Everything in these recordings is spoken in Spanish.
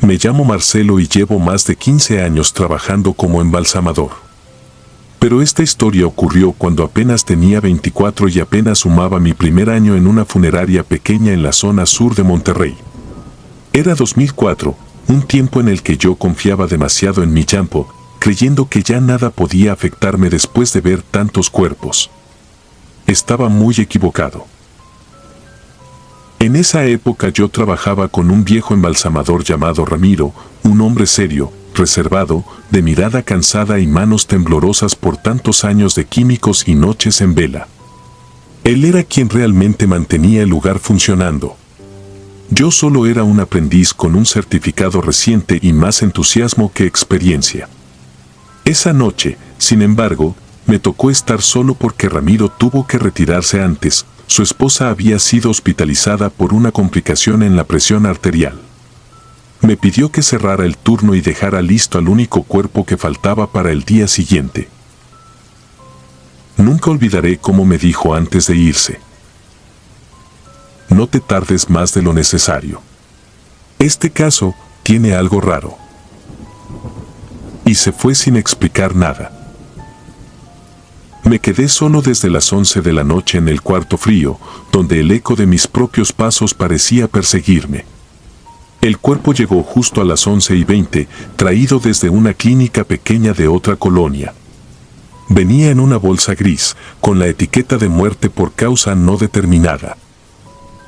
Me llamo Marcelo y llevo más de 15 años trabajando como embalsamador. Pero esta historia ocurrió cuando apenas tenía 24 y apenas sumaba mi primer año en una funeraria pequeña en la zona sur de Monterrey. Era 2004, un tiempo en el que yo confiaba demasiado en mi campo, creyendo que ya nada podía afectarme después de ver tantos cuerpos. Estaba muy equivocado. En esa época yo trabajaba con un viejo embalsamador llamado Ramiro, un hombre serio, reservado, de mirada cansada y manos temblorosas por tantos años de químicos y noches en vela. Él era quien realmente mantenía el lugar funcionando. Yo solo era un aprendiz con un certificado reciente y más entusiasmo que experiencia. Esa noche, sin embargo, me tocó estar solo porque Ramiro tuvo que retirarse antes. Su esposa había sido hospitalizada por una complicación en la presión arterial. Me pidió que cerrara el turno y dejara listo al único cuerpo que faltaba para el día siguiente. Nunca olvidaré cómo me dijo antes de irse: no te tardes más de lo necesario. Este caso tiene algo raro. Y se fue sin explicar nada. Me quedé solo desde las 11 de la noche en el cuarto frío, donde el eco de mis propios pasos parecía perseguirme. El cuerpo llegó justo a las 11:20, traído desde una clínica pequeña de otra colonia. Venía en una bolsa gris, con la etiqueta de muerte por causa no determinada.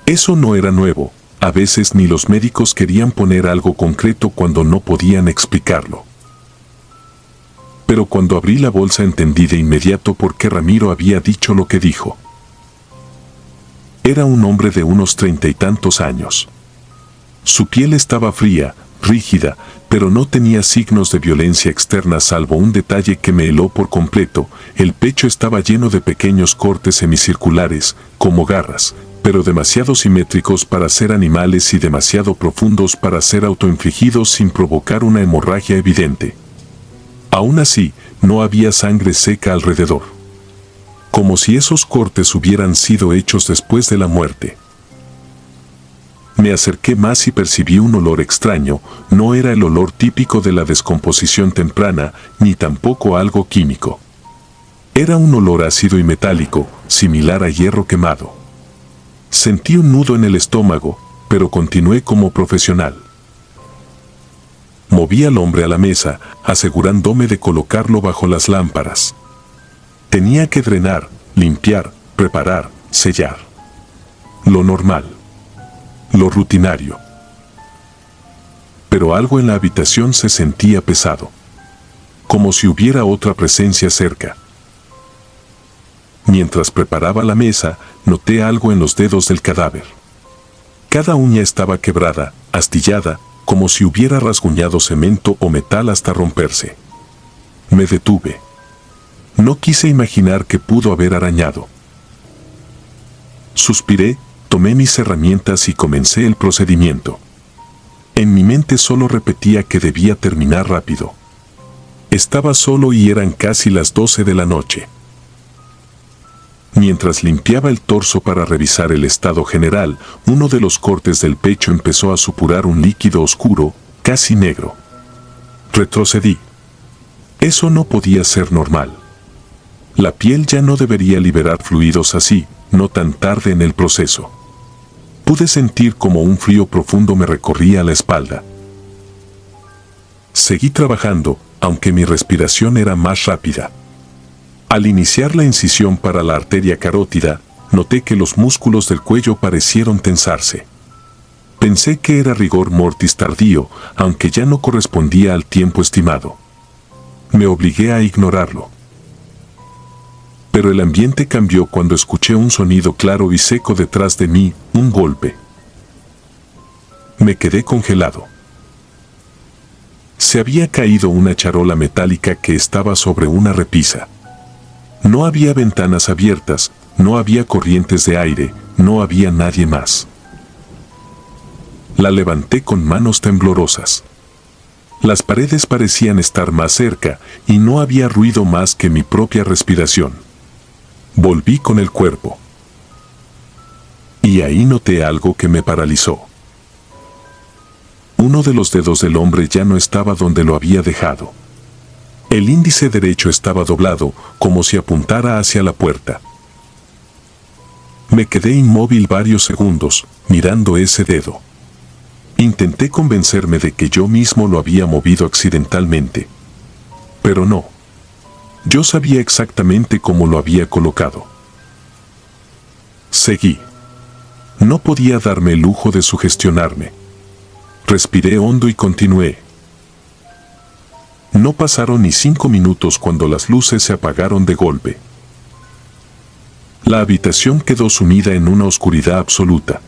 Eso no era nuevo, a veces ni los médicos querían poner algo concreto cuando no podían explicarlo. Pero cuando abrí la bolsa entendí de inmediato por qué Ramiro había dicho lo que dijo. Era un hombre de unos 30 y tantos años. Su piel estaba fría, rígida, pero no tenía signos de violencia externa salvo un detalle que me heló por completo: el pecho estaba lleno de pequeños cortes semicirculares, como garras, pero demasiado simétricos para ser animales y demasiado profundos para ser autoinfligidos sin provocar una hemorragia evidente. Aún así, no había sangre seca alrededor. Como si esos cortes hubieran sido hechos después de la muerte. Me acerqué más y percibí un olor extraño. No era el olor típico de la descomposición temprana, ni tampoco algo químico. Era un olor ácido y metálico, similar a hierro quemado. Sentí un nudo en el estómago, pero continué como profesional. Moví al hombre a la mesa, asegurándome de colocarlo bajo las lámparas. Tenía que drenar, limpiar, preparar, sellar. Lo normal. Lo rutinario. Pero algo en la habitación se sentía pesado. Como si hubiera otra presencia cerca. Mientras preparaba la mesa, noté algo en los dedos del cadáver. Cada uña estaba quebrada, astillada, como si hubiera rasguñado cemento o metal hasta romperse. Me detuve. No quise imaginar qué pudo haber arañado. Suspiré, tomé mis herramientas y comencé el procedimiento. En mi mente solo repetía que debía terminar rápido. Estaba solo y eran casi las 12 de la noche. Mientras limpiaba el torso para revisar el estado general, uno de los cortes del pecho empezó a supurar un líquido oscuro, casi negro. Retrocedí. Eso no podía ser normal. La piel ya no debería liberar fluidos así, no tan tarde en el proceso. Pude sentir como un frío profundo me recorría la espalda. Seguí trabajando, aunque mi respiración era más rápida. Al iniciar la incisión para la arteria carótida, noté que los músculos del cuello parecieron tensarse. Pensé que era rigor mortis tardío, aunque ya no correspondía al tiempo estimado. Me obligué a ignorarlo. Pero el ambiente cambió cuando escuché un sonido claro y seco detrás de mí, un golpe. Me quedé congelado. Se había caído una charola metálica que estaba sobre una repisa. No había ventanas abiertas, no había corrientes de aire, no había nadie más. La levanté con manos temblorosas. Las paredes parecían estar más cerca y no había ruido más que mi propia respiración. Volví con el cuerpo. Y ahí noté algo que me paralizó. Uno de los dedos del hombre ya no estaba donde lo había dejado. El índice derecho estaba doblado, como si apuntara hacia la puerta. Me quedé inmóvil varios segundos, mirando ese dedo. Intenté convencerme de que yo mismo lo había movido accidentalmente. Pero no. Yo sabía exactamente cómo lo había colocado. Seguí. No podía darme el lujo de sugestionarme. Respiré hondo y continué. No pasaron ni 5 minutos cuando las luces se apagaron de golpe. La habitación quedó sumida en una oscuridad absoluta.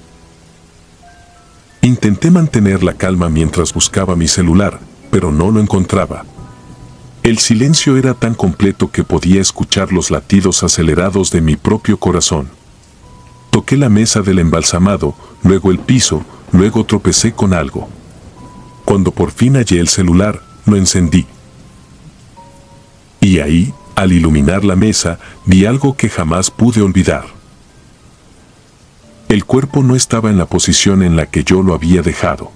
Intenté mantener la calma mientras buscaba mi celular, pero no lo encontraba. El silencio era tan completo que podía escuchar los latidos acelerados de mi propio corazón. Toqué la mesa del embalsamado, luego el piso, luego tropecé con algo. Cuando por fin hallé el celular, lo encendí. Y ahí, al iluminar la mesa, vi algo que jamás pude olvidar. El cuerpo no estaba en la posición en la que yo lo había dejado.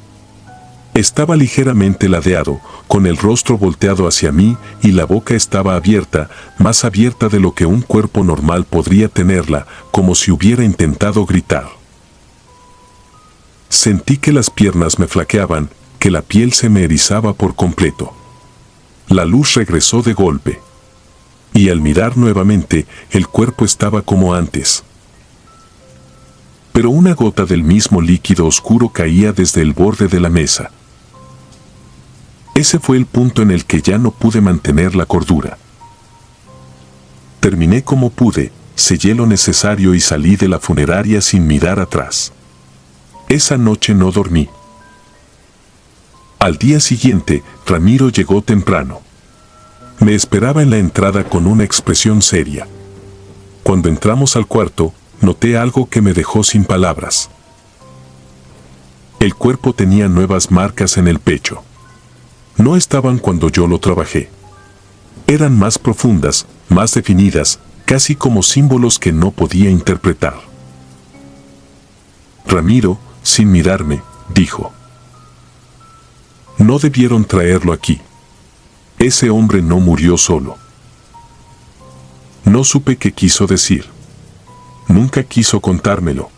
Estaba ligeramente ladeado, con el rostro volteado hacia mí y la boca estaba abierta, más abierta de lo que un cuerpo normal podría tenerla, como si hubiera intentado gritar. Sentí que las piernas me flaqueaban, que la piel se me erizaba por completo. La luz regresó de golpe. Y al mirar nuevamente, el cuerpo estaba como antes. Pero una gota del mismo líquido oscuro caía desde el borde de la mesa. Ese fue el punto en el que ya no pude mantener la cordura. Terminé como pude, sellé lo necesario y salí de la funeraria sin mirar atrás. Esa noche no dormí. Al día siguiente, Ramiro llegó temprano. Me esperaba en la entrada con una expresión seria. Cuando entramos al cuarto, noté algo que me dejó sin palabras. El cuerpo tenía nuevas marcas en el pecho. No estaban cuando yo lo trabajé. Eran más profundas, más definidas, casi como símbolos que no podía interpretar. Ramiro, sin mirarme, dijo: "No debieron traerlo aquí. Ese hombre no murió solo". No supe qué quiso decir. Nunca quiso contármelo.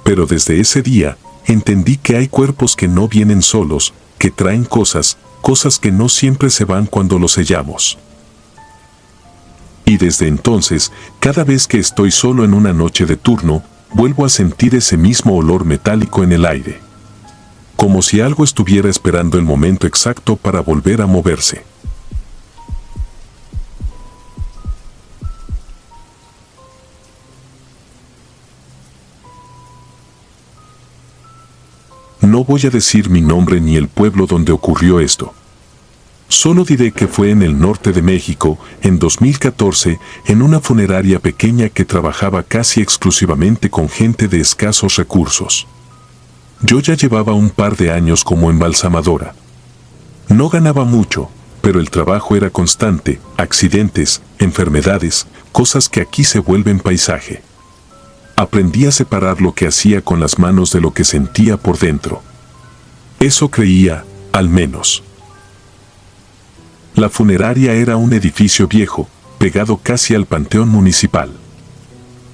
Pero desde ese día, entendí que hay cuerpos que no vienen solos, que traen cosas que no siempre se van cuando los sellamos. Y desde entonces, cada vez que estoy solo en una noche de turno, vuelvo a sentir ese mismo olor metálico en el aire. Como si algo estuviera esperando el momento exacto para volver a moverse. No voy a decir mi nombre ni el pueblo donde ocurrió esto. Solo diré que fue en el norte de México, en 2014, en una funeraria pequeña que trabajaba casi exclusivamente con gente de escasos recursos. Yo ya llevaba un par de años como embalsamadora. No ganaba mucho, pero el trabajo era constante, accidentes, enfermedades, cosas que aquí se vuelven paisaje. Aprendí a separar lo que hacía con las manos de lo que sentía por dentro. Eso creía, al menos. La funeraria era un edificio viejo, pegado casi al panteón municipal.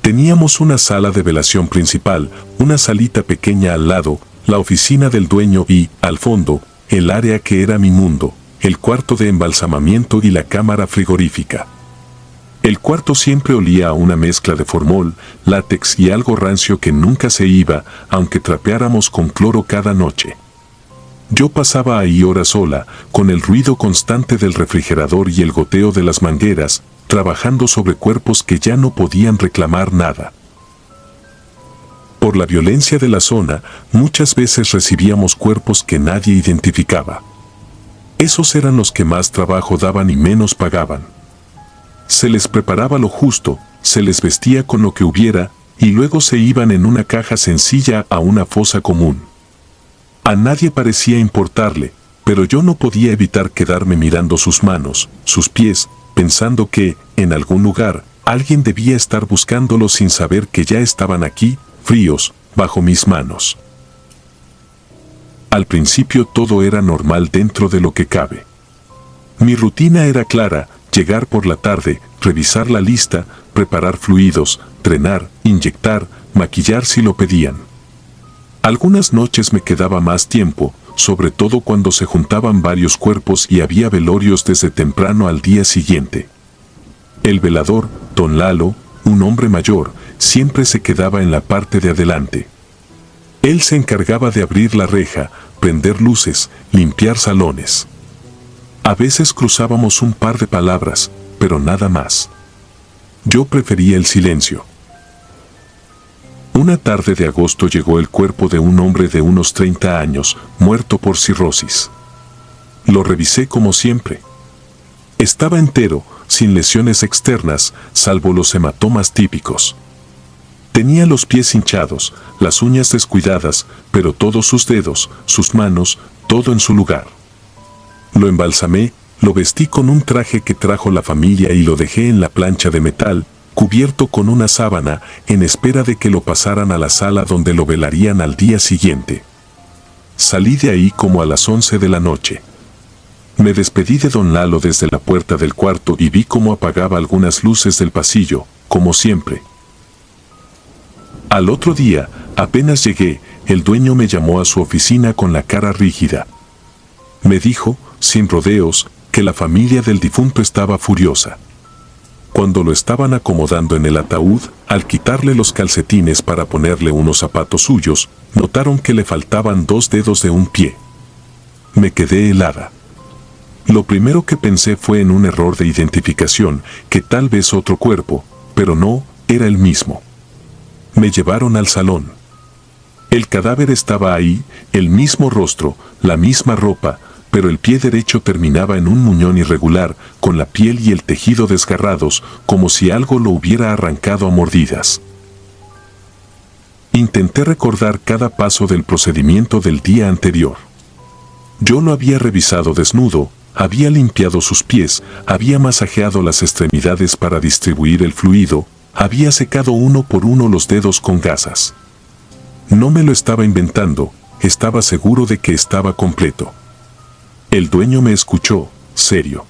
Teníamos una sala de velación principal, una salita pequeña al lado, la oficina del dueño y, al fondo, el área que era mi mundo, el cuarto de embalsamamiento y la cámara frigorífica. El cuarto siempre olía a una mezcla de formol, látex y algo rancio que nunca se iba, aunque trapeáramos con cloro cada noche. Yo pasaba ahí horas sola, con el ruido constante del refrigerador y el goteo de las mangueras, trabajando sobre cuerpos que ya no podían reclamar nada. Por la violencia de la zona, muchas veces recibíamos cuerpos que nadie identificaba. Esos eran los que más trabajo daban y menos pagaban. Se les preparaba lo justo, se les vestía con lo que hubiera, y luego se iban en una caja sencilla a una fosa común. A nadie parecía importarle, pero yo no podía evitar quedarme mirando sus manos, sus pies, pensando que, en algún lugar, alguien debía estar buscándolos sin saber que ya estaban aquí, fríos, bajo mis manos. Al principio todo era normal dentro de lo que cabe. Mi rutina era clara: llegar por la tarde, revisar la lista, preparar fluidos, drenar, inyectar, maquillar si lo pedían. Algunas noches me quedaba más tiempo, sobre todo cuando se juntaban varios cuerpos y había velorios desde temprano al día siguiente. El velador, don Lalo, un hombre mayor, siempre se quedaba en la parte de adelante. Él se encargaba de abrir la reja, prender luces, limpiar salones. A veces cruzábamos un par de palabras, pero nada más. Yo prefería el silencio. Una tarde de agosto llegó el cuerpo de un hombre de unos 30 años, muerto por cirrosis. Lo revisé como siempre. Estaba entero, sin lesiones externas, salvo los hematomas típicos. Tenía los pies hinchados, las uñas descuidadas, pero todos sus dedos, sus manos, todo en su lugar. Lo embalsamé, lo vestí con un traje que trajo la familia y lo dejé en la plancha de metal, cubierto con una sábana, en espera de que lo pasaran a la sala donde lo velarían al día siguiente. Salí de ahí como a las 11 de la noche. Me despedí de don Lalo desde la puerta del cuarto y vi cómo apagaba algunas luces del pasillo, como siempre. Al otro día, apenas llegué, el dueño me llamó a su oficina con la cara rígida. Me dijo, sin rodeos, que la familia del difunto estaba furiosa. Cuando lo estaban acomodando en el ataúd, al quitarle los calcetines para ponerle unos zapatos suyos, notaron que le faltaban 2 dedos de un pie. Me quedé helada. Lo primero que pensé fue en un error de identificación, que tal vez otro cuerpo, pero no, era el mismo. Me llevaron al salón. El cadáver estaba ahí, el mismo rostro, la misma ropa, pero el pie derecho terminaba en un muñón irregular, con la piel y el tejido desgarrados, como si algo lo hubiera arrancado a mordidas. Intenté recordar cada paso del procedimiento del día anterior. Yo lo había revisado desnudo, había limpiado sus pies, había masajeado las extremidades para distribuir el fluido, había secado uno por uno los dedos con gasas. No me lo estaba inventando, estaba seguro de que estaba completo. El dueño me escuchó, serio.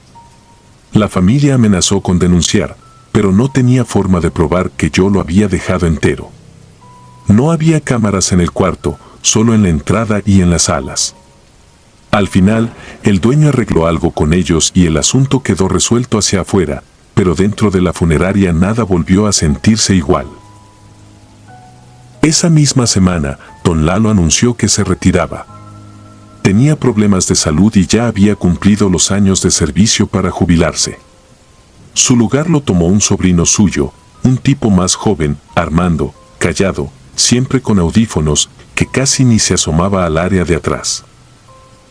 La familia amenazó con denunciar, pero no tenía forma de probar que yo lo había dejado entero. No había cámaras en el cuarto, solo en la entrada y en las salas. Al final, el dueño arregló algo con ellos y el asunto quedó resuelto hacia afuera, pero dentro de la funeraria nada volvió a sentirse igual. Esa misma semana, don Lalo anunció que se retiraba. Tenía problemas de salud y ya había cumplido los años de servicio para jubilarse. Su lugar lo tomó un sobrino suyo, un tipo más joven, Armando, callado, siempre con audífonos, que casi ni se asomaba al área de atrás.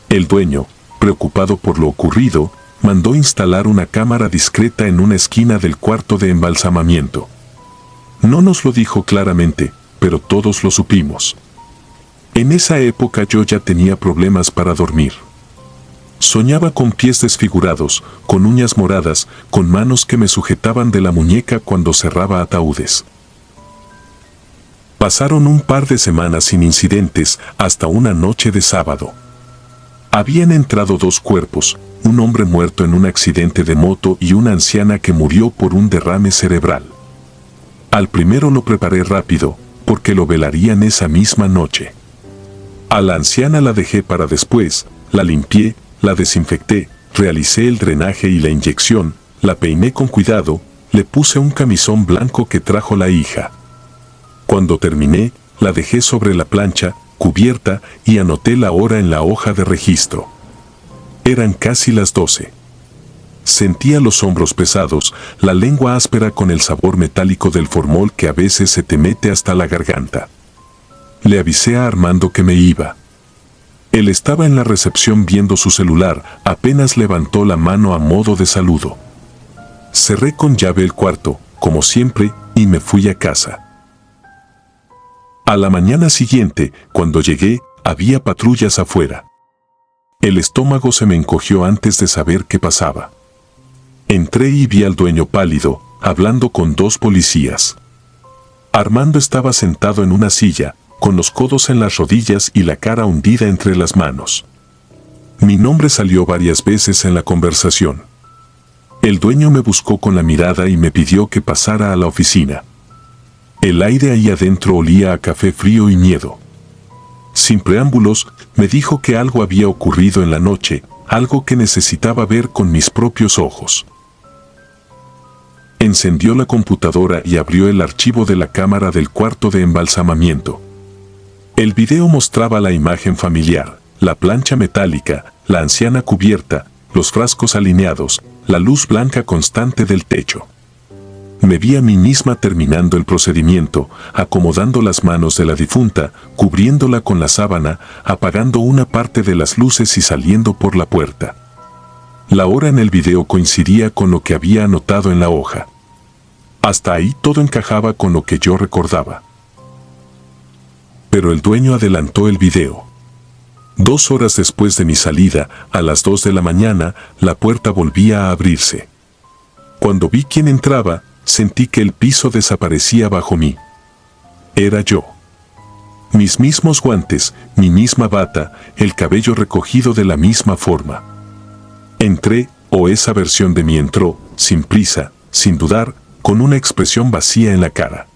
El dueño, preocupado por lo ocurrido, mandó instalar una cámara discreta en una esquina del cuarto de embalsamamiento. No nos lo dijo claramente, pero todos lo supimos. En esa época yo ya tenía problemas para dormir. Soñaba con pies desfigurados, con uñas moradas, con manos que me sujetaban de la muñeca cuando cerraba ataúdes. Pasaron un par de semanas sin incidentes hasta una noche de sábado. Habían entrado 2 cuerpos, un hombre muerto en un accidente de moto y una anciana que murió por un derrame cerebral. Al primero lo preparé rápido, porque lo velarían esa misma noche. A la anciana la dejé para después, la limpié, la desinfecté, realicé el drenaje y la inyección, la peiné con cuidado, le puse un camisón blanco que trajo la hija. Cuando terminé, la dejé sobre la plancha, cubierta, y anoté la hora en la hoja de registro. Eran casi las 12. Sentía los hombros pesados, la lengua áspera con el sabor metálico del formol que a veces se te mete hasta la garganta. Le avisé a Armando que me iba. Él estaba en la recepción viendo su celular, apenas levantó la mano a modo de saludo. Cerré con llave el cuarto, como siempre, y me fui a casa. A la mañana siguiente, cuando llegué, había patrullas afuera. El estómago se me encogió antes de saber qué pasaba. Entré y vi al dueño pálido, hablando con 2 policías. Armando estaba sentado en una silla, con los codos en las rodillas y la cara hundida entre las manos. Mi nombre salió varias veces en la conversación. El dueño me buscó con la mirada y me pidió que pasara a la oficina. El aire ahí adentro olía a café frío y miedo. Sin preámbulos, me dijo que algo había ocurrido en la noche, algo que necesitaba ver con mis propios ojos. Encendió la computadora y abrió el archivo de la cámara del cuarto de embalsamamiento. El video mostraba la imagen familiar, la plancha metálica, la anciana cubierta, los frascos alineados, la luz blanca constante del techo. Me vi a mí misma terminando el procedimiento, acomodando las manos de la difunta, cubriéndola con la sábana, apagando una parte de las luces y saliendo por la puerta. La hora en el video coincidía con lo que había anotado en la hoja. Hasta ahí todo encajaba con lo que yo recordaba. Pero el dueño adelantó el video. 2 horas después de mi salida, a las 2 de la mañana, la puerta volvía a abrirse. Cuando vi quién entraba, sentí que el piso desaparecía bajo mí. Era yo. Mis mismos guantes, mi misma bata, el cabello recogido de la misma forma. Entré, o esa versión de mí entró, sin prisa, sin dudar, con una expresión vacía en la cara.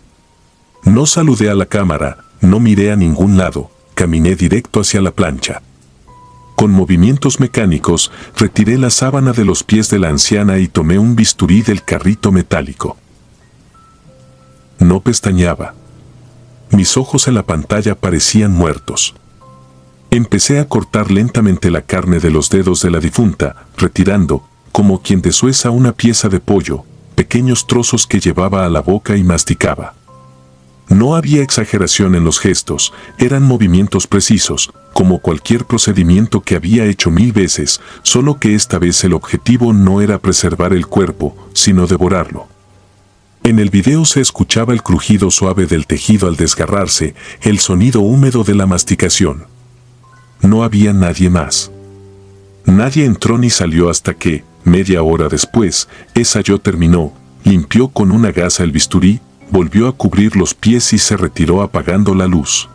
No saludé a la cámara, no miré a ningún lado, caminé directo hacia la plancha. Con movimientos mecánicos, retiré la sábana de los pies de la anciana y tomé un bisturí del carrito metálico. No pestañeaba. Mis ojos en la pantalla parecían muertos. Empecé a cortar lentamente la carne de los dedos de la difunta, retirando, como quien deshuesa una pieza de pollo, pequeños trozos que llevaba a la boca y masticaba. No había exageración en los gestos, eran movimientos precisos, como cualquier procedimiento que había hecho 1000 veces, solo que esta vez el objetivo no era preservar el cuerpo, sino devorarlo. En el video se escuchaba el crujido suave del tejido al desgarrarse, el sonido húmedo de la masticación. No había nadie más. Nadie entró ni salió hasta que, media hora después, esa yo terminó, limpió con una gasa el bisturí, volvió a cubrir los pies y se retiró apagando la luz.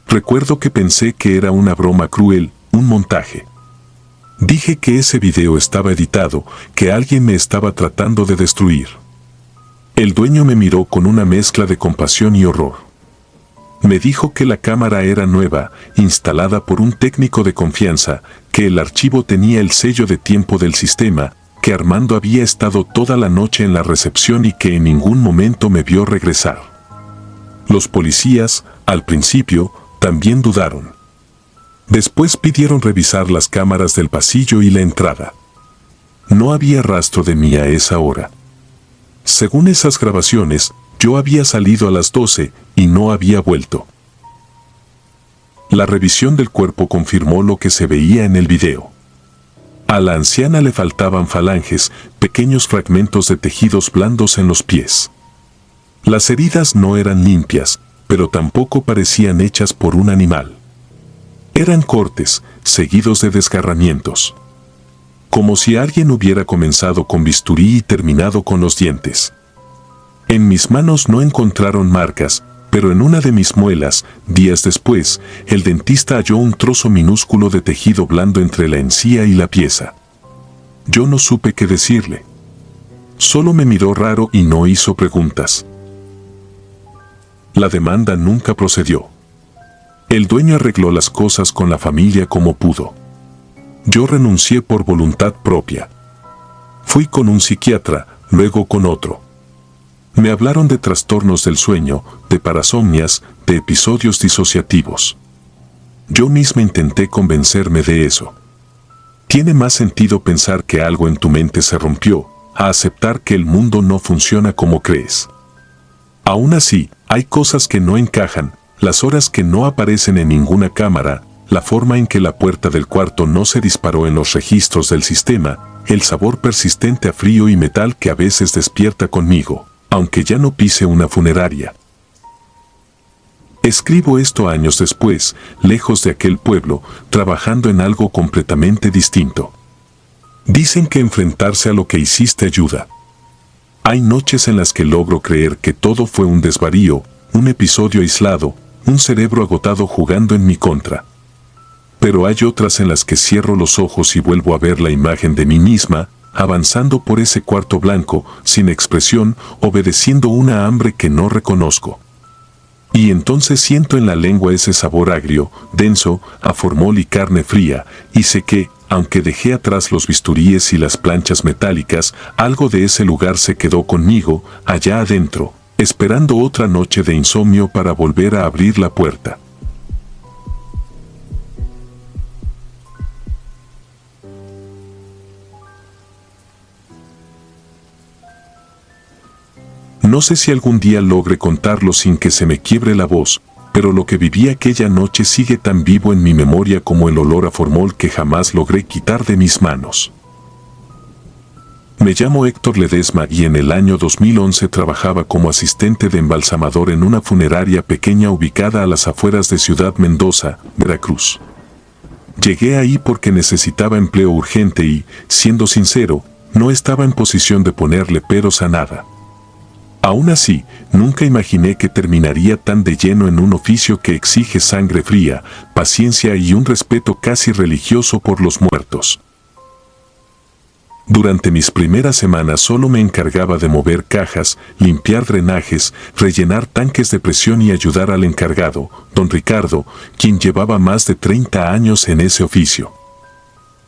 Recuerdo que pensé que era una broma cruel, un montaje. Dije que ese video estaba editado, que alguien me estaba tratando de destruir. El dueño me miró con una mezcla de compasión y horror. Me dijo que la cámara era nueva, instalada por un técnico de confianza, que el archivo tenía el sello de tiempo del sistema, que Armando había estado toda la noche en la recepción y que en ningún momento me vio regresar. Los policías, al principio, también dudaron. Después pidieron revisar las cámaras del pasillo y la entrada. No había rastro de mí a esa hora. Según esas grabaciones, yo había salido a las 12 y no había vuelto. La revisión del cuerpo confirmó lo que se veía en el video. A la anciana le faltaban falanges, pequeños fragmentos de tejidos blandos en los pies. Las heridas no eran limpias, pero tampoco parecían hechas por un animal. Eran cortes, seguidos de desgarramientos. Como si alguien hubiera comenzado con bisturí y terminado con los dientes. En mis manos no encontraron marcas, pero en una de mis muelas, días después, el dentista halló un trozo minúsculo de tejido blando entre la encía y la pieza. Yo no supe qué decirle. Solo me miró raro y no hizo preguntas. La demanda nunca procedió. El dueño arregló las cosas con la familia como pudo. Yo renuncié por voluntad propia. Fui con un psiquiatra, luego con otro. Me hablaron de trastornos del sueño, de parasomnias, de episodios disociativos. Yo misma intenté convencerme de eso. Tiene más sentido pensar que algo en tu mente se rompió, a aceptar que el mundo no funciona como crees. Aún así, hay cosas que no encajan, las horas que no aparecen en ninguna cámara, la forma en que la puerta del cuarto no se disparó en los registros del sistema, el sabor persistente a frío y metal que a veces despierta conmigo, aunque ya no pise una funeraria. Escribo esto años después, lejos de aquel pueblo, trabajando en algo completamente distinto. Dicen que enfrentarse a lo que hiciste ayuda. Hay noches en las que logro creer que todo fue un desvarío, un episodio aislado, un cerebro agotado jugando en mi contra. Pero hay otras en las que cierro los ojos y vuelvo a ver la imagen de mí misma, avanzando por ese cuarto blanco, sin expresión, obedeciendo una hambre que no reconozco. Y entonces siento en la lengua ese sabor agrio, denso, a formol y carne fría, y sé que, aunque dejé atrás los bisturíes y las planchas metálicas, algo de ese lugar se quedó conmigo, allá adentro, esperando otra noche de insomnio para volver a abrir la puerta. No sé si algún día logre contarlo sin que se me quiebre la voz, pero lo que viví aquella noche sigue tan vivo en mi memoria como el olor a formol que jamás logré quitar de mis manos. Me llamo Héctor Ledesma y en el año 2011 trabajaba como asistente de embalsamador en una funeraria pequeña ubicada a las afueras de Ciudad Mendoza, Veracruz. Llegué ahí porque necesitaba empleo urgente y, siendo sincero, no estaba en posición de ponerle peros a nada. Aún así, nunca imaginé que terminaría tan de lleno en un oficio que exige sangre fría, paciencia y un respeto casi religioso por los muertos. Durante mis primeras semanas solo me encargaba de mover cajas, limpiar drenajes, rellenar tanques de presión y ayudar al encargado, don Ricardo, quien llevaba más de 30 años en ese oficio.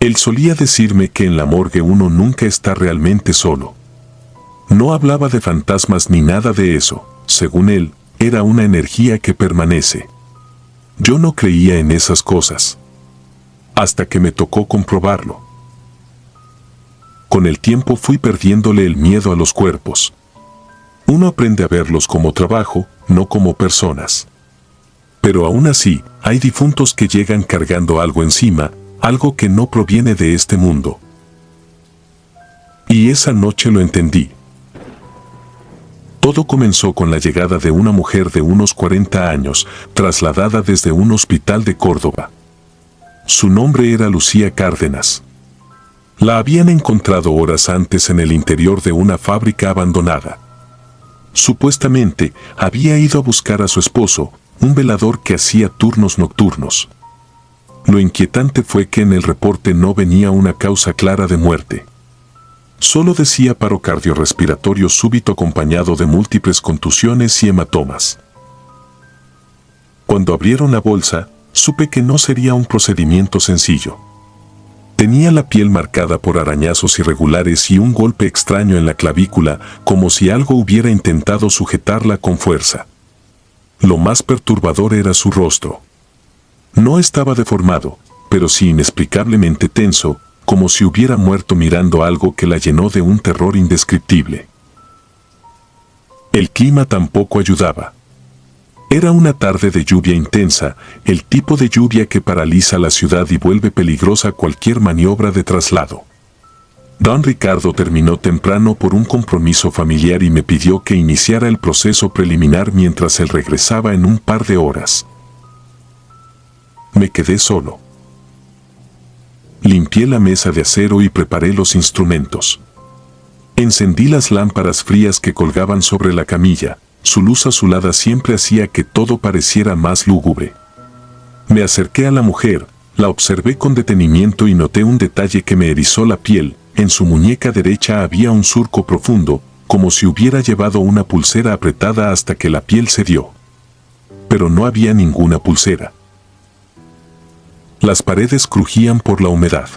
Él solía decirme que en la morgue uno nunca está realmente solo. No hablaba de fantasmas ni nada de eso, según él, era una energía que permanece. Yo no creía en esas cosas. Hasta que me tocó comprobarlo. Con el tiempo fui perdiéndole el miedo a los cuerpos. Uno aprende a verlos como trabajo, no como personas. Pero aún así, hay difuntos que llegan cargando algo encima, algo que no proviene de este mundo. Y esa noche lo entendí. Todo comenzó con la llegada de una mujer de unos 40 años, trasladada desde un hospital de Córdoba. Su nombre era Lucía Cárdenas. La habían encontrado horas antes en el interior de una fábrica abandonada. Supuestamente, había ido a buscar a su esposo, un velador que hacía turnos nocturnos. Lo inquietante fue que en el reporte no venía una causa clara de muerte. Solo decía paro cardiorrespiratorio súbito acompañado de múltiples contusiones y hematomas. Cuando abrieron la bolsa, supe que no sería un procedimiento sencillo. Tenía la piel marcada por arañazos irregulares y un golpe extraño en la clavícula, como si algo hubiera intentado sujetarla con fuerza. Lo más perturbador era su rostro. No estaba deformado, pero sí inexplicablemente tenso, como si hubiera muerto mirando algo que la llenó de un terror indescriptible. El clima tampoco ayudaba. Era una tarde de lluvia intensa, el tipo de lluvia que paraliza la ciudad y vuelve peligrosa cualquier maniobra de traslado. Don Ricardo terminó temprano por un compromiso familiar y me pidió que iniciara el proceso preliminar mientras él regresaba en un par de horas. Me quedé solo. Limpié la mesa de acero y preparé los instrumentos. Encendí las lámparas frías que colgaban sobre la camilla. Su luz azulada siempre hacía que todo pareciera más lúgubre. Me acerqué a la mujer, la observé con detenimiento y noté un detalle que me erizó la piel. En su muñeca derecha había un surco profundo, como si hubiera llevado una pulsera apretada hasta que la piel cedió. Pero no había ninguna pulsera. Las paredes crujían por la humedad.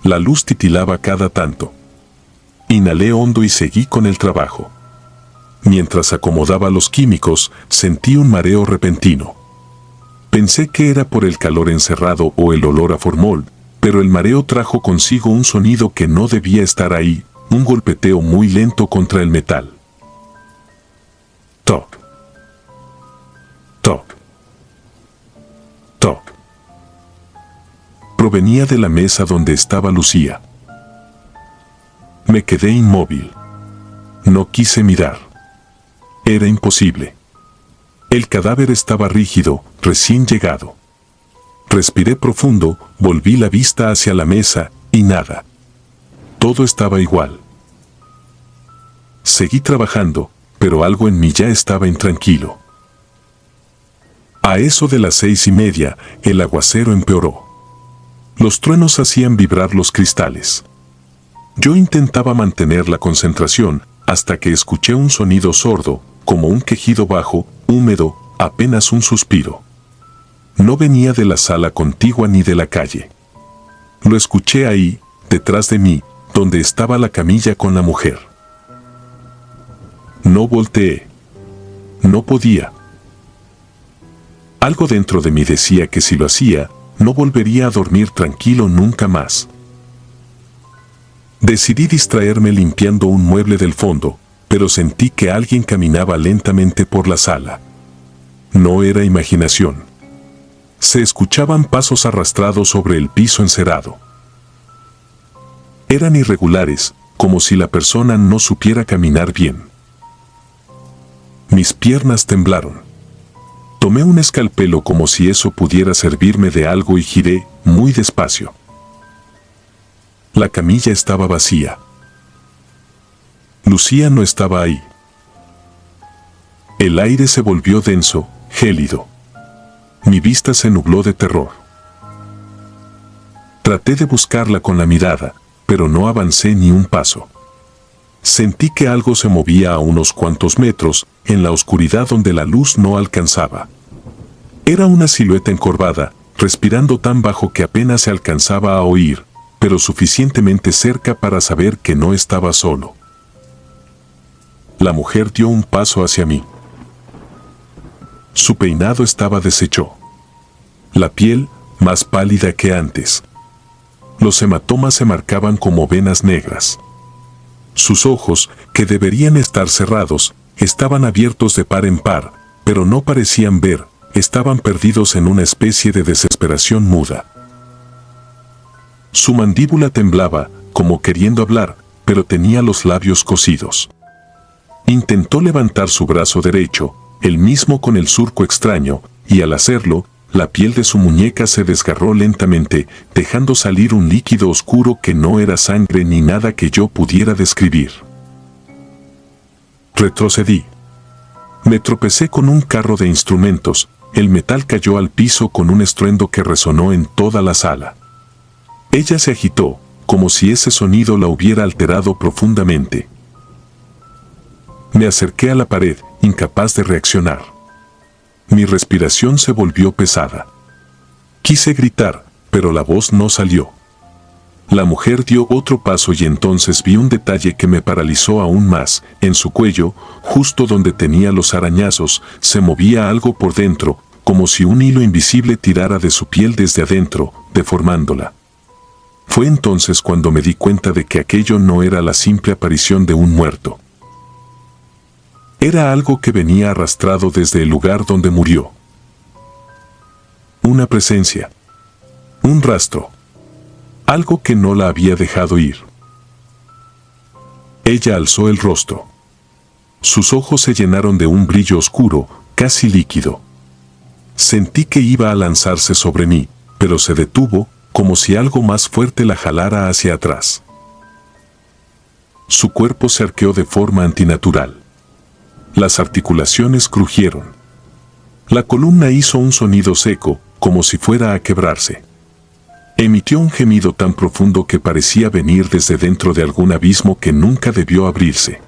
La luz titilaba cada tanto. Inhalé hondo y seguí con el trabajo. Mientras acomodaba los químicos, sentí un mareo repentino. Pensé que era por el calor encerrado o el olor a formol, pero el mareo trajo consigo un sonido que no debía estar ahí, un golpeteo muy lento contra el metal. Toc. Toc. Toc. Provenía de la mesa donde estaba Lucía. Me quedé inmóvil. No quise mirar. Era imposible. El cadáver estaba rígido, recién llegado. Respiré profundo, volví la vista hacia la mesa, y nada. Todo estaba igual. Seguí trabajando, pero algo en mí ya estaba intranquilo. A eso de las 6:30, el aguacero empeoró. Los truenos hacían vibrar los cristales. Yo intentaba mantener la concentración hasta que escuché un sonido sordo, como un quejido bajo, húmedo, apenas un suspiro. No venía de la sala contigua ni de la calle. Lo escuché ahí, detrás de mí, donde estaba la camilla con la mujer. No volteé. No podía. Algo dentro de mí decía que si lo hacía, no volvería a dormir tranquilo nunca más. Decidí distraerme limpiando un mueble del fondo, pero sentí que alguien caminaba lentamente por la sala. No era imaginación. Se escuchaban pasos arrastrados sobre el piso encerado. Eran irregulares, como si la persona no supiera caminar bien. Mis piernas temblaron. Tomé un escalpelo como si eso pudiera servirme de algo y giré, muy despacio. La camilla estaba vacía. Lucía no estaba ahí. El aire se volvió denso, gélido. Mi vista se nubló de terror. Traté de buscarla con la mirada, pero no avancé ni un paso. Sentí que algo se movía a unos cuantos metros, en la oscuridad donde la luz no alcanzaba. Era una silueta encorvada, respirando tan bajo que apenas se alcanzaba a oír, pero suficientemente cerca para saber que no estaba solo. La mujer dio un paso hacia mí. Su peinado estaba deshecho. La piel, más pálida que antes. Los hematomas se marcaban como venas negras. Sus ojos, que deberían estar cerrados, estaban abiertos de par en par, pero no parecían ver, estaban perdidos en una especie de desesperación muda. Su mandíbula temblaba, como queriendo hablar, pero tenía los labios cosidos. Intentó levantar su brazo derecho, el mismo con el surco extraño, y al hacerlo, la piel de su muñeca se desgarró lentamente, dejando salir un líquido oscuro que no era sangre ni nada que yo pudiera describir. Retrocedí. Me tropecé con un carro de instrumentos, el metal cayó al piso con un estruendo que resonó en toda la sala. Ella se agitó, como si ese sonido la hubiera alterado profundamente. Me acerqué a la pared, incapaz de reaccionar. Mi respiración se volvió pesada. Quise gritar, pero la voz no salió. La mujer dio otro paso y entonces vi un detalle que me paralizó aún más. En su cuello, justo donde tenía los arañazos, se movía algo por dentro, como si un hilo invisible tirara de su piel desde adentro, deformándola. Fue entonces cuando me di cuenta de que aquello no era la simple aparición de un muerto. Era algo que venía arrastrado desde el lugar donde murió. Una presencia. Un rastro. Algo que no la había dejado ir. Ella alzó el rostro. Sus ojos se llenaron de un brillo oscuro, casi líquido. Sentí que iba a lanzarse sobre mí, pero se detuvo, como si algo más fuerte la jalara hacia atrás. Su cuerpo se arqueó de forma antinatural. Las articulaciones crujieron. La columna hizo un sonido seco, como si fuera a quebrarse. Emitió un gemido tan profundo que parecía venir desde dentro de algún abismo que nunca debió abrirse.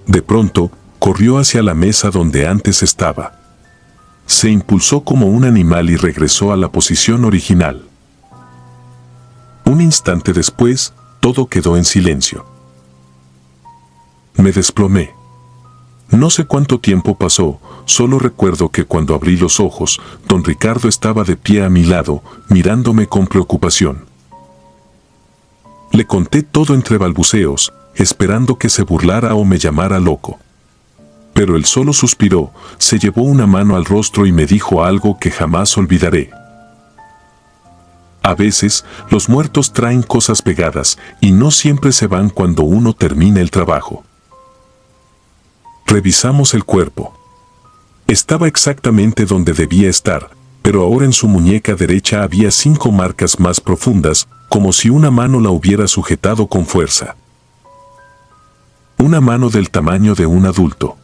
De pronto, corrió hacia la mesa donde antes estaba. Se impulsó como un animal y regresó a la posición original. Un instante después, todo quedó en silencio. Me desplomé. No sé cuánto tiempo pasó, solo recuerdo que cuando abrí los ojos, don Ricardo estaba de pie a mi lado, mirándome con preocupación. Le conté todo entre balbuceos, esperando que se burlara o me llamara loco. Pero él solo suspiró, se llevó una mano al rostro y me dijo algo que jamás olvidaré. A veces, los muertos traen cosas pegadas y no siempre se van cuando uno termina el trabajo. Revisamos el cuerpo. Estaba exactamente donde debía estar, pero ahora en su muñeca derecha había 5 marcas más profundas, como si una mano la hubiera sujetado con fuerza. Una mano del tamaño de un adulto.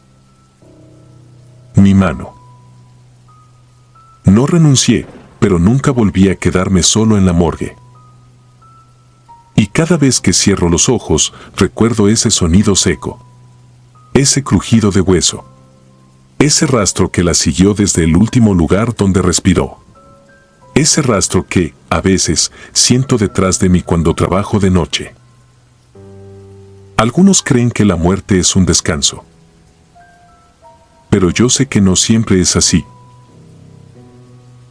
Mi mano. No renuncié, pero nunca volví a quedarme solo en la morgue. Y cada vez que cierro los ojos, recuerdo ese sonido seco. Ese crujido de hueso. Ese rastro que la siguió desde el último lugar donde respiró. Ese rastro que, a veces, siento detrás de mí cuando trabajo de noche. Algunos creen que la muerte es un descanso. Pero yo sé que no siempre es así.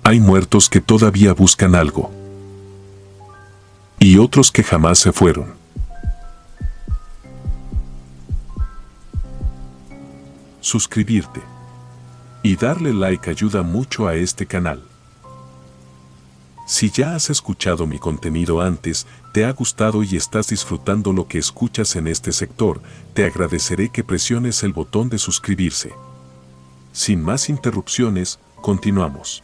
Hay muertos que todavía buscan algo. Y otros que jamás se fueron. Suscribirte y darle like ayuda mucho a este canal. Si ya has escuchado mi contenido antes, te ha gustado y estás disfrutando lo que escuchas en este sector, te agradeceré que presiones el botón de suscribirse. Sin más interrupciones, continuamos.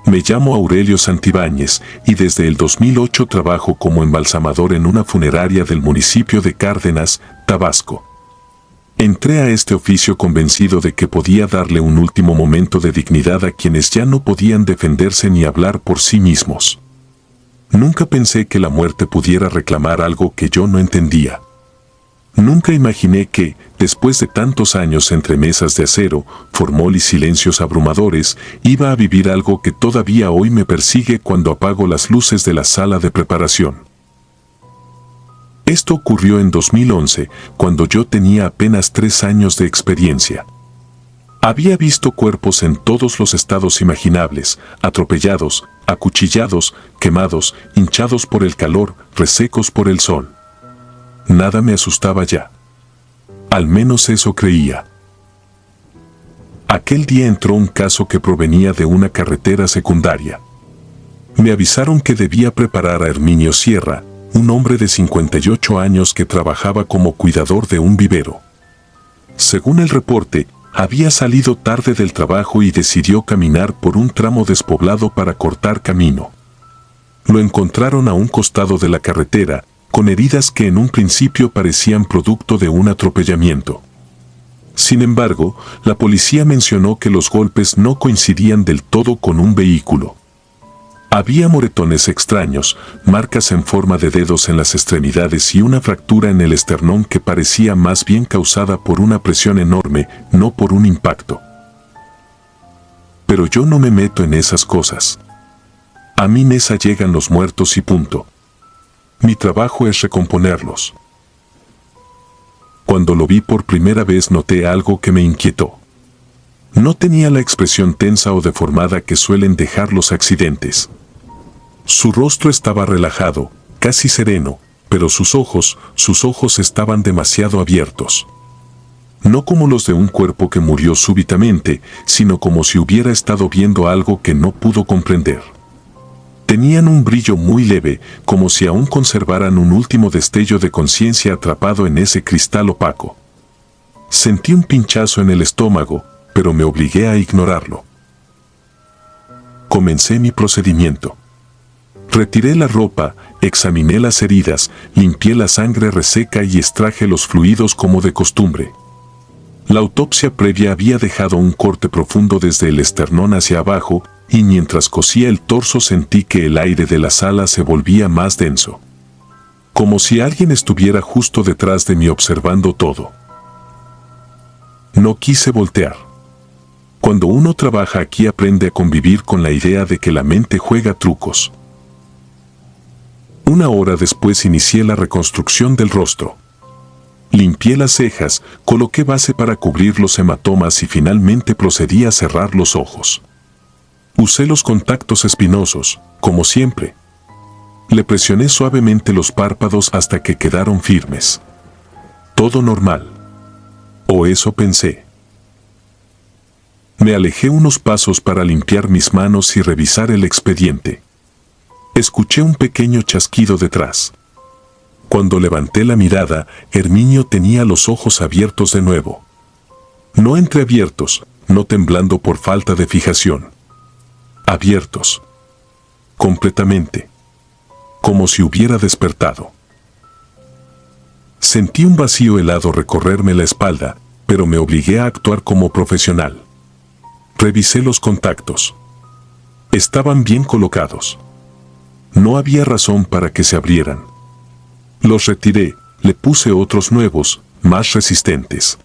Me llamo Aurelio Santibáñez y desde el 2008 trabajo como embalsamador en una funeraria del municipio de Cárdenas, Tabasco. Entré a este oficio convencido de que podía darle un último momento de dignidad a quienes ya no podían defenderse ni hablar por sí mismos. Nunca pensé que la muerte pudiera reclamar algo que yo no entendía. Nunca imaginé que, después de tantos años entre mesas de acero, formol y silencios abrumadores, iba a vivir algo que todavía hoy me persigue cuando apago las luces de la sala de preparación. Esto ocurrió en 2011, cuando yo tenía apenas 3 años de experiencia. Había visto cuerpos en todos los estados imaginables, atropellados, acuchillados, quemados, hinchados por el calor, resecos por el sol. Nada me asustaba ya. Al menos eso creía. Aquel día entró un caso que provenía de una carretera secundaria. Me avisaron que debía preparar a Herminio Sierra, un hombre de 58 años que trabajaba como cuidador de un vivero. Según el reporte, había salido tarde del trabajo y decidió caminar por un tramo despoblado para cortar camino. Lo encontraron a un costado de la carretera, con heridas que en un principio parecían producto de un atropellamiento. Sin embargo, la policía mencionó que los golpes no coincidían del todo con un vehículo. Había moretones extraños, marcas en forma de dedos en las extremidades y una fractura en el esternón que parecía más bien causada por una presión enorme, no por un impacto. Pero yo no me meto en esas cosas. A mi mesa llegan los muertos y punto. Mi trabajo es recomponerlos. Cuando lo vi por primera vez noté algo que me inquietó. No tenía la expresión tensa o deformada que suelen dejar los accidentes. Su rostro estaba relajado, casi sereno, pero sus ojos estaban demasiado abiertos. No como los de un cuerpo que murió súbitamente, sino como si hubiera estado viendo algo que no pudo comprender. Tenían un brillo muy leve, como si aún conservaran un último destello de conciencia atrapado en ese cristal opaco. Sentí un pinchazo en el estómago, pero me obligué a ignorarlo. Comencé mi procedimiento. Retiré la ropa, examiné las heridas, limpié la sangre reseca y extraje los fluidos como de costumbre. La autopsia previa había dejado un corte profundo desde el esternón hacia abajo, y mientras cosía el torso sentí que el aire de la sala se volvía más denso. Como si alguien estuviera justo detrás de mí observando todo. No quise voltear. Cuando uno trabaja aquí aprende a convivir con la idea de que la mente juega trucos. 1 hora después inicié la reconstrucción del rostro. Limpié las cejas, coloqué base para cubrir los hematomas y finalmente procedí a cerrar los ojos. Usé los contactos espinosos, como siempre. Le presioné suavemente los párpados hasta que quedaron firmes. Todo normal. O eso pensé. Me alejé unos pasos para limpiar mis manos y revisar el expediente. Escuché un pequeño chasquido detrás. Cuando levanté la mirada, Herminio tenía los ojos abiertos de nuevo. No entreabiertos, no temblando por falta de fijación. Abiertos. completamente. Como si hubiera despertado. Sentí un vacío helado recorrerme la espalda, pero me obligué a actuar como profesional. Revisé los contactos. Estaban bien colocados. No había razón para que se abrieran. Los retiré, le puse otros nuevos, más resistentes.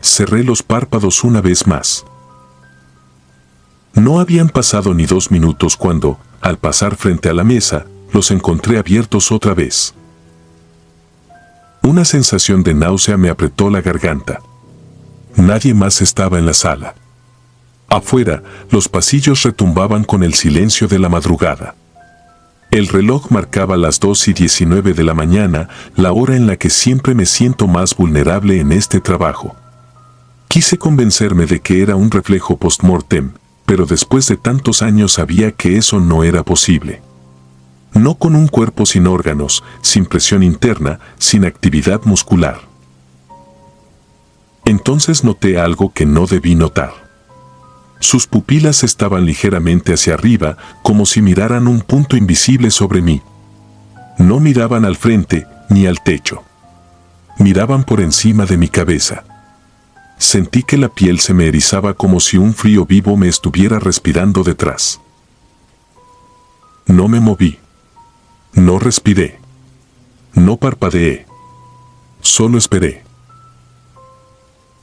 Cerré los párpados una vez más. No habían pasado ni 2 minutos cuando, al pasar frente a la mesa, los encontré abiertos otra vez. Una sensación de náusea me apretó la garganta. Nadie más estaba en la sala. Afuera, los pasillos retumbaban con el silencio de la madrugada. El reloj marcaba las 2:19 de la mañana, la hora en la que siempre me siento más vulnerable en este trabajo. Quise convencerme de que era un reflejo post-mortem, pero después de tantos años sabía que eso no era posible. No con un cuerpo sin órganos, sin presión interna, sin actividad muscular. Entonces noté algo que no debí notar. Sus pupilas estaban ligeramente hacia arriba, como si miraran un punto invisible sobre mí. No miraban al frente, ni al techo. Miraban por encima de mi cabeza. Sentí que la piel se me erizaba como si un frío vivo me estuviera respirando detrás. No me moví. No respiré. No parpadeé. Solo esperé.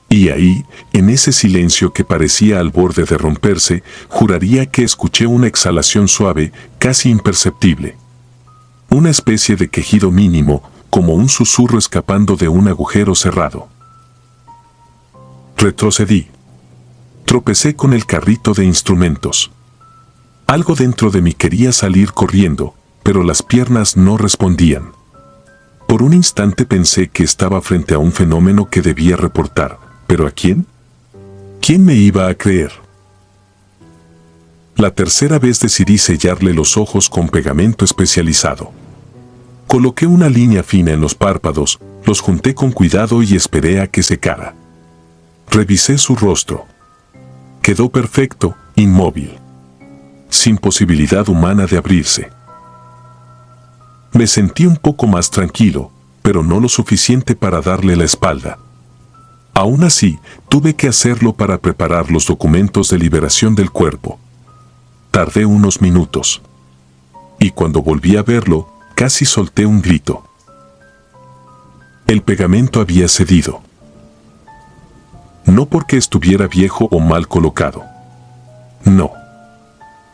Y ahí, en ese silencio que parecía al borde de romperse, juraría que escuché una exhalación suave, casi imperceptible. Una especie de quejido mínimo, como un susurro escapando de un agujero cerrado. Retrocedí. Tropecé con el carrito de instrumentos. Algo dentro de mí quería salir corriendo, pero las piernas no respondían. Por un instante pensé que estaba frente a un fenómeno que debía reportar, ¿pero a quién? ¿Quién me iba a creer? La tercera vez decidí sellarle los ojos con pegamento especializado. Coloqué una línea fina en los párpados, los junté con cuidado y esperé a que secara. Revisé su rostro. Quedó perfecto, inmóvil. Sin posibilidad humana de abrirse. Me sentí un poco más tranquilo, pero no lo suficiente para darle la espalda. Aún así, tuve que hacerlo para preparar los documentos de liberación del cuerpo. Tardé unos minutos. Y cuando volví a verlo, casi solté un grito. El pegamento había cedido. No porque estuviera viejo o mal colocado. No.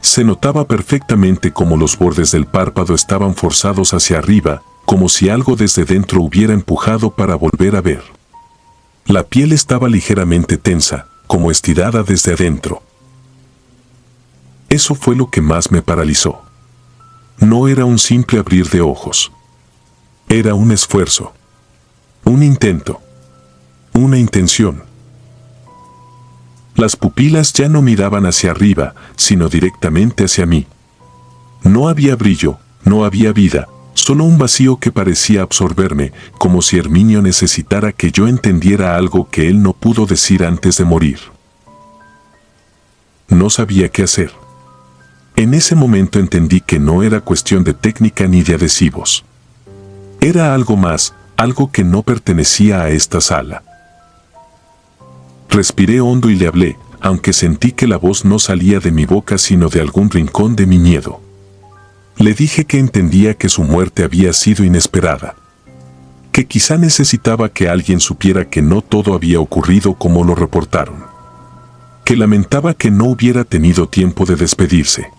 Se notaba perfectamente cómo los bordes del párpado estaban forzados hacia arriba, como si algo desde dentro hubiera empujado para volver a ver. La piel estaba ligeramente tensa, como estirada desde adentro. Eso fue lo que más me paralizó. No era un simple abrir de ojos. Era un esfuerzo. Un intento. Una intención. Las pupilas ya no miraban hacia arriba, sino directamente hacia mí. No había brillo, no había vida, solo un vacío que parecía absorberme, como si Herminio necesitara que yo entendiera algo que él no pudo decir antes de morir. No sabía qué hacer. En ese momento entendí que no era cuestión de técnica ni de adhesivos. Era algo más, algo que no pertenecía a esta sala. Respiré hondo y le hablé, aunque sentí que la voz no salía de mi boca sino de algún rincón de mi miedo. Le dije que entendía que su muerte había sido inesperada. Que quizá necesitaba que alguien supiera que no todo había ocurrido como lo reportaron. Que lamentaba que no hubiera tenido tiempo de despedirse.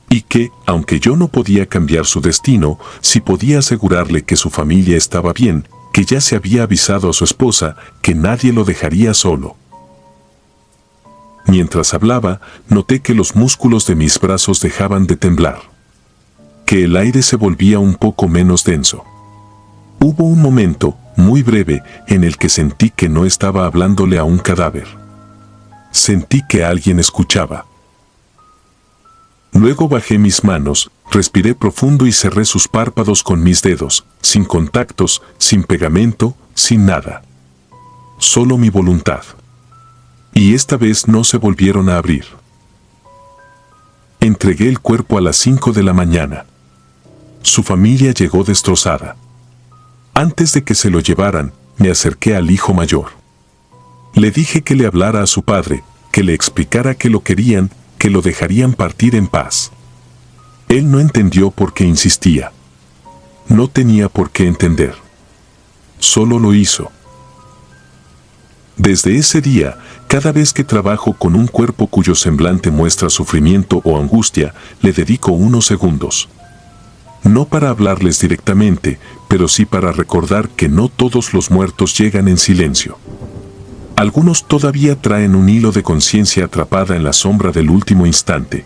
Y que, aunque yo no podía cambiar su destino, sí podía asegurarle que su familia estaba bien, que ya se había avisado a su esposa que nadie lo dejaría solo. Mientras hablaba, noté que los músculos de mis brazos dejaban de temblar. Que el aire se volvía un poco menos denso. Hubo un momento, muy breve, en el que sentí que no estaba hablándole a un cadáver. Sentí que alguien escuchaba. Luego bajé mis manos, respiré profundo y cerré sus párpados con mis dedos, sin contactos, sin pegamento, sin nada. Solo mi voluntad. Y esta vez no se volvieron a abrir. Entregué el cuerpo a las 5 de la mañana. Su familia llegó destrozada. Antes de que se lo llevaran, me acerqué al hijo mayor. Le dije que le hablara a su padre, que le explicara que lo querían, que lo dejarían partir en paz. Él no entendió por qué insistía. No tenía por qué entender. Solo lo hizo. Desde ese día, cada vez que trabajo con un cuerpo cuyo semblante muestra sufrimiento o angustia, le dedico unos segundos. No para hablarles directamente, pero sí para recordar que no todos los muertos llegan en silencio. Algunos todavía traen un hilo de conciencia atrapada en la sombra del último instante.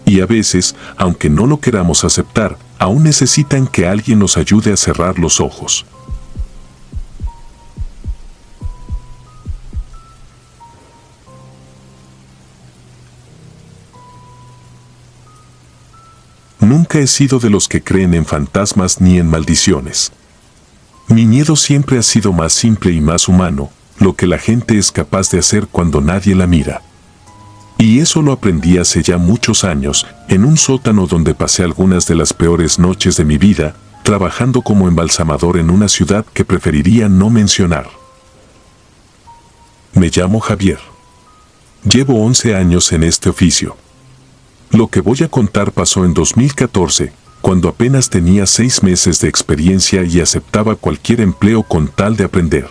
Y a veces, aunque no lo queramos aceptar, aún necesitan que alguien los ayude a cerrar los ojos. Nunca he sido de los que creen en fantasmas ni en maldiciones. Mi miedo siempre ha sido más simple y más humano, lo que la gente es capaz de hacer cuando nadie la mira. Y eso lo aprendí hace ya muchos años, en un sótano donde pasé algunas de las peores noches de mi vida, trabajando como embalsamador en una ciudad que preferiría no mencionar. Me llamo Javier. Llevo 11 años en este oficio. Lo que voy a contar pasó en 2014, cuando apenas tenía 6 meses de experiencia y aceptaba cualquier empleo con tal de aprender.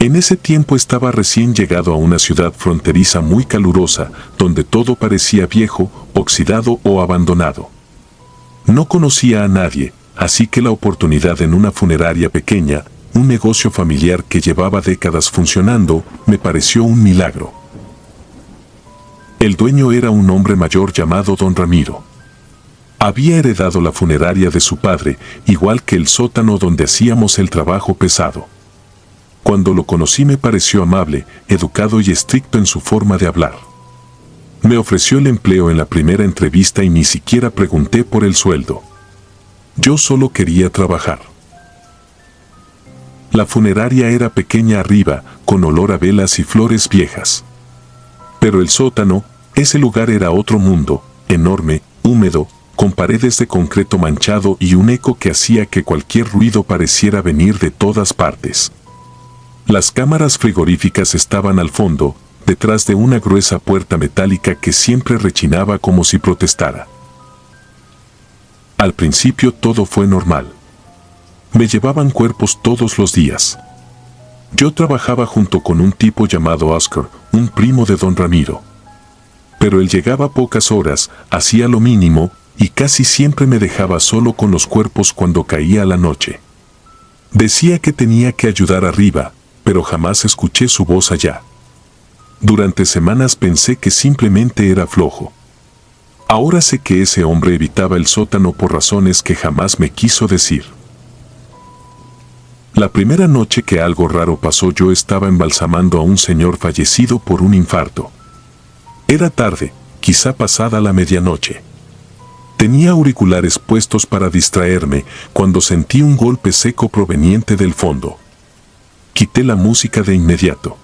En ese tiempo estaba recién llegado a una ciudad fronteriza muy calurosa, donde todo parecía viejo, oxidado o abandonado. No conocía a nadie, así que la oportunidad en una funeraria pequeña, un negocio familiar que llevaba décadas funcionando, me pareció un milagro. El dueño era un hombre mayor llamado Don Ramiro. Había heredado la funeraria de su padre, igual que el sótano donde hacíamos el trabajo pesado. Cuando lo conocí me pareció amable, educado y estricto en su forma de hablar. Me ofreció el empleo en la primera entrevista y ni siquiera pregunté por el sueldo. Yo solo quería trabajar. La funeraria era pequeña arriba, con olor a velas y flores viejas. Pero el sótano, ese lugar era otro mundo, enorme, húmedo, con paredes de concreto manchado y un eco que hacía que cualquier ruido pareciera venir de todas partes. Las cámaras frigoríficas estaban al fondo, detrás de una gruesa puerta metálica que siempre rechinaba como si protestara. Al principio todo fue normal. Me llevaban cuerpos todos los días. Yo trabajaba junto con un tipo llamado Oscar, un primo de Don Ramiro. Pero él llegaba pocas horas, hacía lo mínimo, y casi siempre me dejaba solo con los cuerpos cuando caía la noche. Decía que tenía que ayudar arriba, pero jamás escuché su voz allá. Durante semanas pensé que simplemente era flojo. Ahora sé que ese hombre evitaba el sótano por razones que jamás me quiso decir. La primera noche que algo raro pasó yo estaba embalsamando a un señor fallecido por un infarto. Era tarde, quizá pasada la medianoche. Tenía auriculares puestos para distraerme cuando sentí un golpe seco proveniente del fondo. Quité la música de inmediato.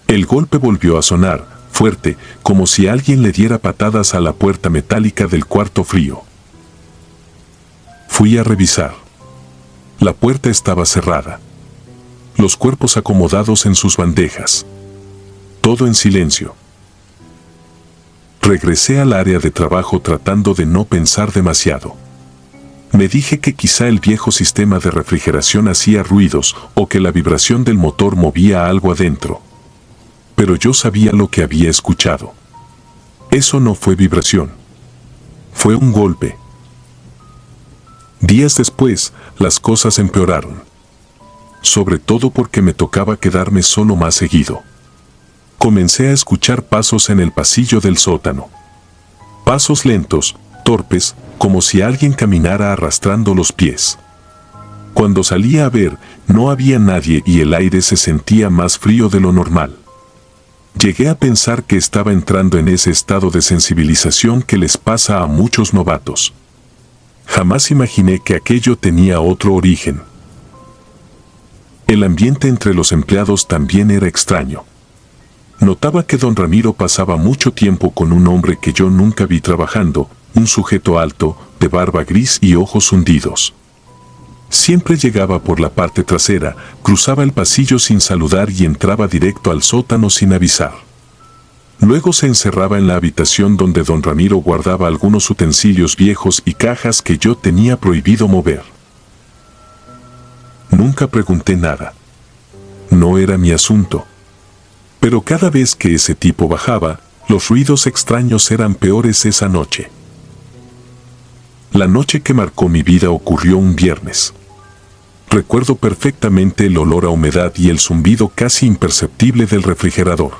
El golpe volvió a sonar, fuerte, como si alguien le diera patadas a la puerta metálica del cuarto frío. Fui a revisar. La puerta estaba cerrada. Los cuerpos acomodados en sus bandejas. Todo en silencio. Regresé al área de trabajo tratando de no pensar demasiado. Me dije que quizá el viejo sistema de refrigeración hacía ruidos o que la vibración del motor movía algo adentro. Pero yo sabía lo que había escuchado. Eso no fue vibración. Fue un golpe. Días después, las cosas empeoraron. Sobre todo porque me tocaba quedarme solo más seguido. Comencé a escuchar pasos en el pasillo del sótano. Pasos lentos, torpes, como si alguien caminara arrastrando los pies. Cuando salía a ver, no había nadie y el aire se sentía más frío de lo normal. Llegué a pensar que estaba entrando en ese estado de sensibilización que les pasa a muchos novatos. Jamás imaginé que aquello tenía otro origen. El ambiente entre los empleados también era extraño. Notaba que don Ramiro pasaba mucho tiempo con un hombre que yo nunca vi trabajando, un sujeto alto, de barba gris y ojos hundidos. Siempre llegaba por la parte trasera, cruzaba el pasillo sin saludar y entraba directo al sótano sin avisar. Luego se encerraba en la habitación donde don Ramiro guardaba algunos utensilios viejos y cajas que yo tenía prohibido mover. Nunca pregunté nada. No era mi asunto. Pero cada vez que ese tipo bajaba, los ruidos extraños eran peores esa noche. La noche que marcó mi vida ocurrió un viernes. Recuerdo perfectamente el olor a humedad y el zumbido casi imperceptible del refrigerador.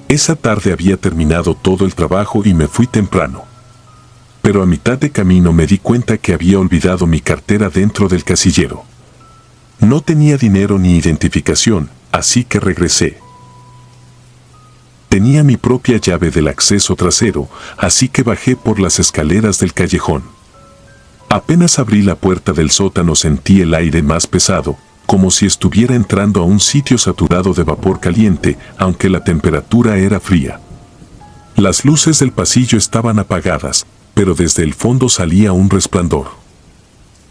Esa tarde había terminado todo el trabajo y me fui temprano. Pero a mitad de camino me di cuenta que había olvidado mi cartera dentro del casillero. No tenía dinero ni identificación, así que regresé. Tenía mi propia llave del acceso trasero, así que bajé por las escaleras del callejón. Apenas abrí la puerta del sótano sentí el aire más pesado, como si estuviera entrando a un sitio saturado de vapor caliente, aunque la temperatura era fría. Las luces del pasillo estaban apagadas, pero desde el fondo salía un resplandor.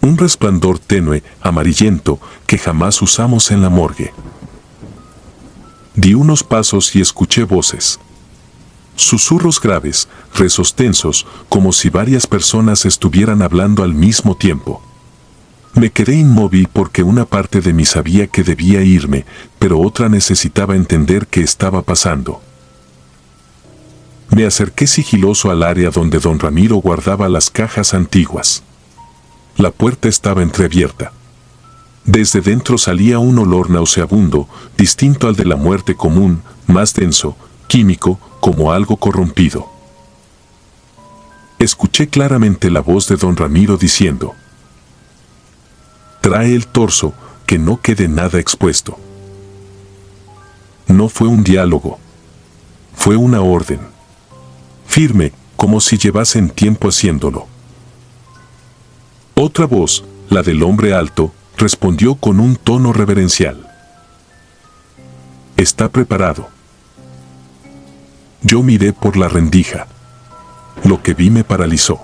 Un resplandor tenue, amarillento, que jamás usamos en la morgue. Di unos pasos y escuché voces. Susurros graves, rezos tensos, como si varias personas estuvieran hablando al mismo tiempo. Me quedé inmóvil porque una parte de mí sabía que debía irme, pero otra necesitaba entender qué estaba pasando. Me acerqué sigiloso al área donde don Ramiro guardaba las cajas antiguas. La puerta estaba entreabierta. Desde dentro salía un olor nauseabundo, distinto al de la muerte común, más denso, químico, como algo corrompido. Escuché claramente la voz de don Ramiro diciendo: «Trae el torso, que no quede nada expuesto». No fue un diálogo. Fue una orden. Firme, como si llevasen tiempo haciéndolo. Otra voz, la del hombre alto, respondió con un tono reverencial: «¿Está preparado?». Yo miré por la rendija. Lo que vi me paralizó.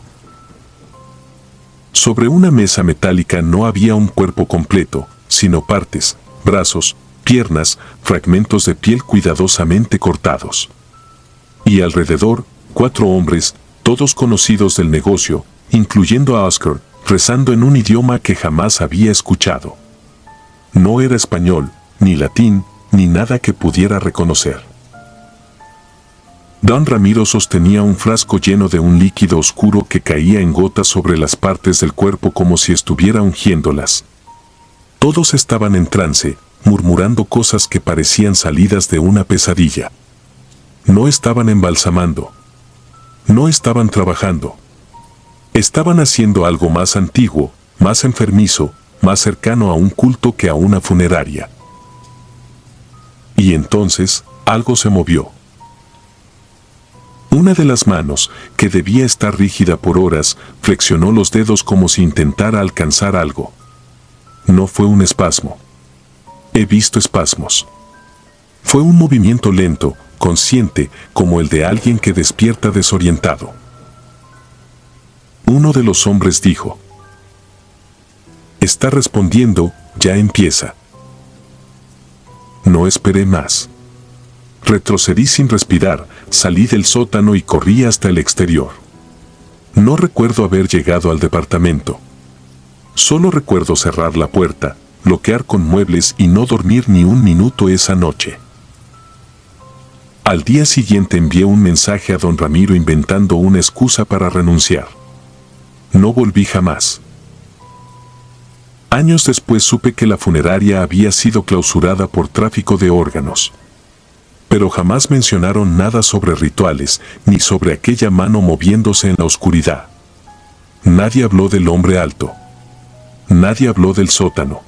Sobre una mesa metálica no había un cuerpo completo, sino partes, brazos, piernas, fragmentos de piel cuidadosamente cortados. Y alrededor, 4 hombres, todos conocidos del negocio, incluyendo a Oscar, rezando en un idioma que jamás había escuchado. No era español, ni latín, ni nada que pudiera reconocer. Don Ramiro sostenía un frasco lleno de un líquido oscuro que caía en gotas sobre las partes del cuerpo como si estuviera ungiéndolas. Todos estaban en trance, murmurando cosas que parecían salidas de una pesadilla. No estaban embalsamando. No estaban trabajando. Estaban haciendo algo más antiguo, más enfermizo, más cercano a un culto que a una funeraria. Y entonces, algo se movió. Una de las manos, que debía estar rígida por horas, flexionó los dedos como si intentara alcanzar algo. No fue un espasmo. He visto espasmos. Fue un movimiento lento, consciente, como el de alguien que despierta desorientado. Uno de los hombres dijo: «Está respondiendo, ya empieza». No esperé más. Retrocedí sin respirar, salí del sótano y corrí hasta el exterior. No recuerdo haber llegado al departamento. Solo recuerdo cerrar la puerta, bloquear con muebles y no dormir ni un minuto esa noche. Al día siguiente envié un mensaje a don Ramiro inventando una excusa para renunciar. No volví jamás. Años después supe que la funeraria había sido clausurada por tráfico de órganos. Pero jamás mencionaron nada sobre rituales, ni sobre aquella mano moviéndose en la oscuridad. Nadie habló del hombre alto. Nadie habló del sótano.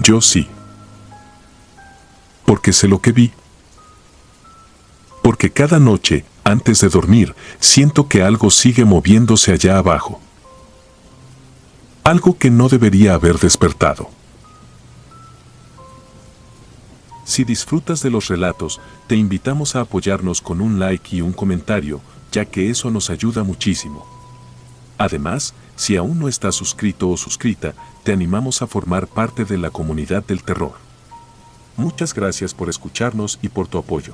Yo sí. Porque sé lo que vi. Porque cada noche, antes de dormir, siento que algo sigue moviéndose allá abajo. Algo que no debería haber despertado. Si disfrutas de los relatos, te invitamos a apoyarnos con un like y un comentario, ya que eso nos ayuda muchísimo. Además, si aún no estás suscrito o suscrita, te animamos a formar parte de la comunidad del terror. Muchas gracias por escucharnos y por tu apoyo.